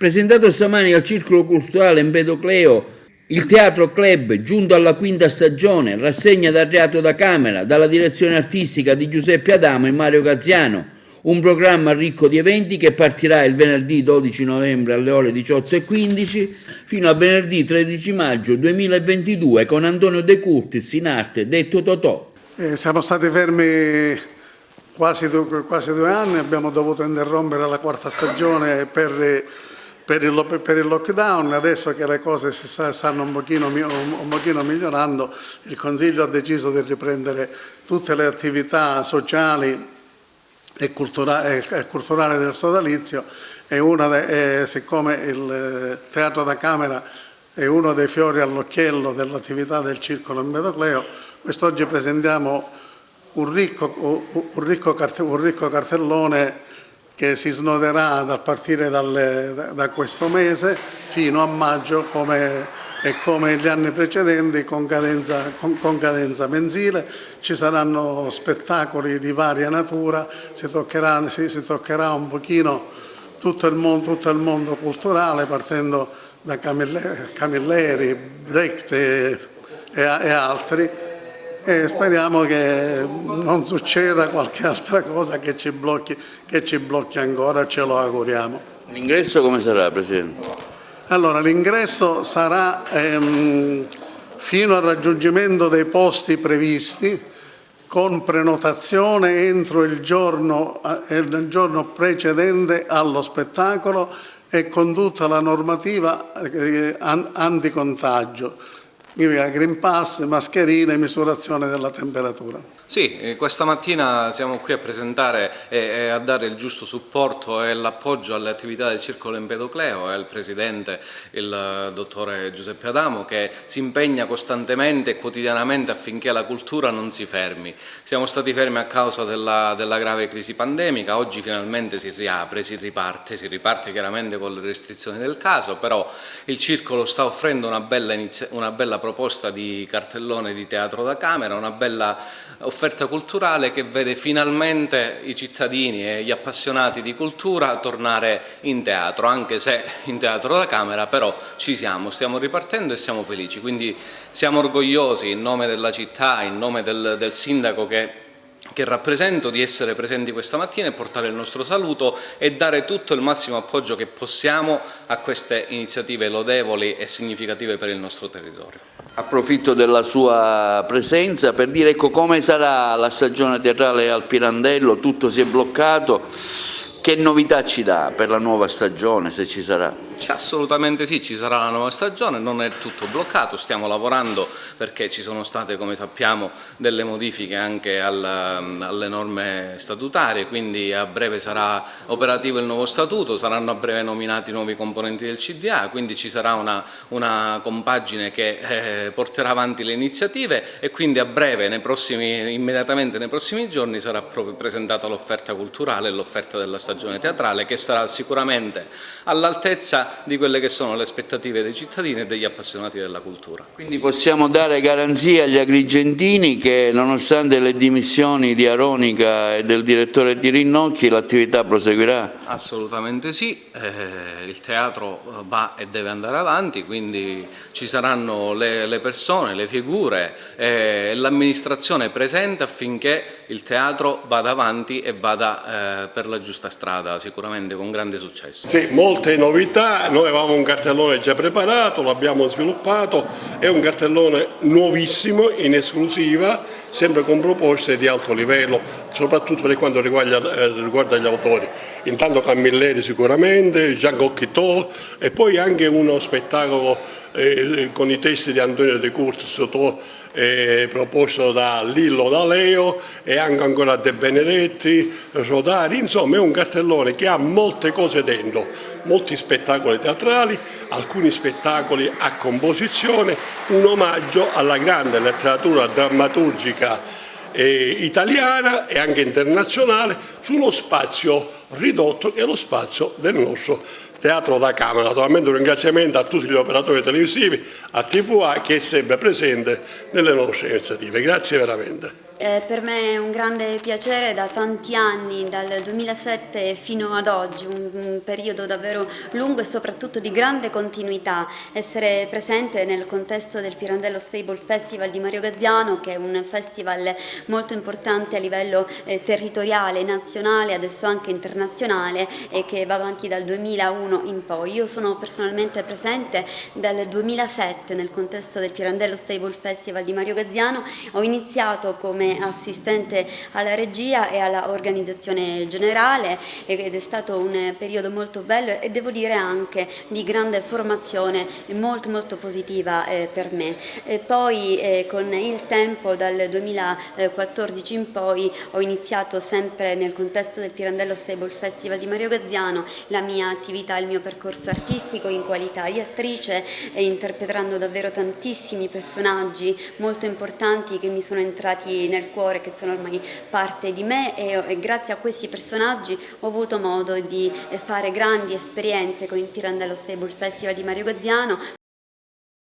Presentato stamani al Circolo Culturale Empedocleo, il Teatro Club, giunto alla quinta stagione, rassegna dal Teatro da Camera, dalla direzione artistica di Giuseppe Adamo e Mario Gaziano, un programma ricco di eventi che partirà il venerdì 12 novembre alle ore 18:15 fino a venerdì 13 maggio 2022 con Antonio De Curtis in arte, detto Totò. Siamo stati fermi quasi 2 anni, abbiamo dovuto interrompere la quarta stagione per il lockdown. Adesso che le cose si stanno un pochino migliorando, il Consiglio ha deciso di riprendere tutte le attività sociali e culturali del sodalizio e siccome il Teatro da Camera è uno dei fiori all'occhiello dell'attività del Circolo Empedocleo, quest'oggi presentiamo un ricco cartellone che si snoderà a partire da questo mese fino a maggio come gli anni precedenti con cadenza mensile. Ci saranno spettacoli di varia natura, si toccherà un pochino tutto il mondo culturale partendo da Camilleri, Brecht e altri, e speriamo che non succeda qualche altra cosa che ci blocchi ancora, ce lo auguriamo. L'ingresso come sarà, Presidente? Allora, l'ingresso sarà fino al raggiungimento dei posti previsti con prenotazione entro il giorno precedente allo spettacolo e con tutta la normativa anticontagio. Green Pass, mascherine, misurazione della temperatura. Sì, questa mattina siamo qui a presentare e a dare il giusto supporto e l'appoggio alle attività del Circolo Empedocleo e al Presidente, il dottore Giuseppe Adamo, che si impegna costantemente e quotidianamente affinché la cultura non si fermi. Siamo stati fermi a causa della grave crisi pandemica, oggi finalmente si riapre, si riparte chiaramente con le restrizioni del caso, però il Circolo sta offrendo una bella proposta di cartellone di Teatro da Camera, una bella offerta culturale che vede finalmente i cittadini e gli appassionati di cultura tornare in teatro, anche se in Teatro da Camera, però ci siamo, stiamo ripartendo e siamo felici, quindi siamo orgogliosi in nome della città, in nome del sindaco che rappresento, di essere presenti questa mattina e portare il nostro saluto e dare tutto il massimo appoggio che possiamo a queste iniziative lodevoli e significative per il nostro territorio. Approfitto della sua presenza per dire come sarà la stagione teatrale al Pirandello, tutto si è bloccato, che novità ci dà per la nuova stagione, se ci sarà? Assolutamente sì, ci sarà la nuova stagione, non è tutto bloccato, stiamo lavorando perché ci sono state, come sappiamo, delle modifiche anche alle norme statutarie, quindi a breve sarà operativo il nuovo statuto, saranno a breve nominati i nuovi componenti del CDA, quindi ci sarà una compagine che porterà avanti le iniziative e quindi a breve, immediatamente nei prossimi giorni, sarà proprio presentata l'offerta culturale e l'offerta della stagione teatrale, che sarà sicuramente all'altezza di quelle che sono le aspettative dei cittadini e degli appassionati della cultura. Quindi possiamo dare garanzia agli agrigentini che nonostante le dimissioni di Aronica e del direttore di Rinnocchi l'attività proseguirà? Assolutamente sì, il teatro va e deve andare avanti, quindi ci saranno le persone, le figure e l'amministrazione presente affinché il teatro vada avanti e vada per la giusta strada, sicuramente con grande successo. Sì, molte novità. Noi avevamo un cartellone già preparato, l'abbiamo sviluppato, è un cartellone nuovissimo, in esclusiva, sempre con proposte di alto livello, soprattutto per quanto riguarda gli autori. Intanto Camilleri sicuramente, Jean Cocteau e poi anche uno spettacolo con i testi di Antonio De Curtis, proposto da Lillo D'Aleo e anche ancora De Benedetti, Rodari, insomma è un cartellone che ha molte cose dentro, molti spettacoli teatrali, alcuni spettacoli a composizione, un omaggio alla grande letteratura drammaturgica italiana e anche internazionale su uno spazio ridotto che è lo spazio del nostro Teatro da Camera. Naturalmente un ringraziamento a tutti gli operatori televisivi, a TVA che è sempre presente nelle nostre iniziative. Grazie veramente. Per me è un grande piacere da tanti anni, dal 2007 fino ad oggi, un periodo davvero lungo e soprattutto di grande continuità, essere presente nel contesto del Pirandello Stable Festival di Mario Gazziano, che è un festival molto importante a livello territoriale, nazionale, adesso anche internazionale, e che va avanti dal 2001 in poi. Io sono personalmente presente dal 2007 nel contesto del Pirandello Stable Festival di Mario Gazziano. Ho iniziato come assistente alla regia e alla organizzazione generale ed è stato un periodo molto bello e devo dire anche di grande formazione molto positiva per me. E poi con il tempo, dal 2014 in poi, ho iniziato sempre nel contesto del Pirandello Stable Festival di Mario Gazziano la mia attività, il mio percorso artistico in qualità di attrice, e interpretando davvero tantissimi personaggi molto importanti che mi sono entrati nel cuore, che sono ormai parte di me, e grazie a questi personaggi ho avuto modo di fare grandi esperienze con il Pirandello Stable Festival di Mario Gazziano.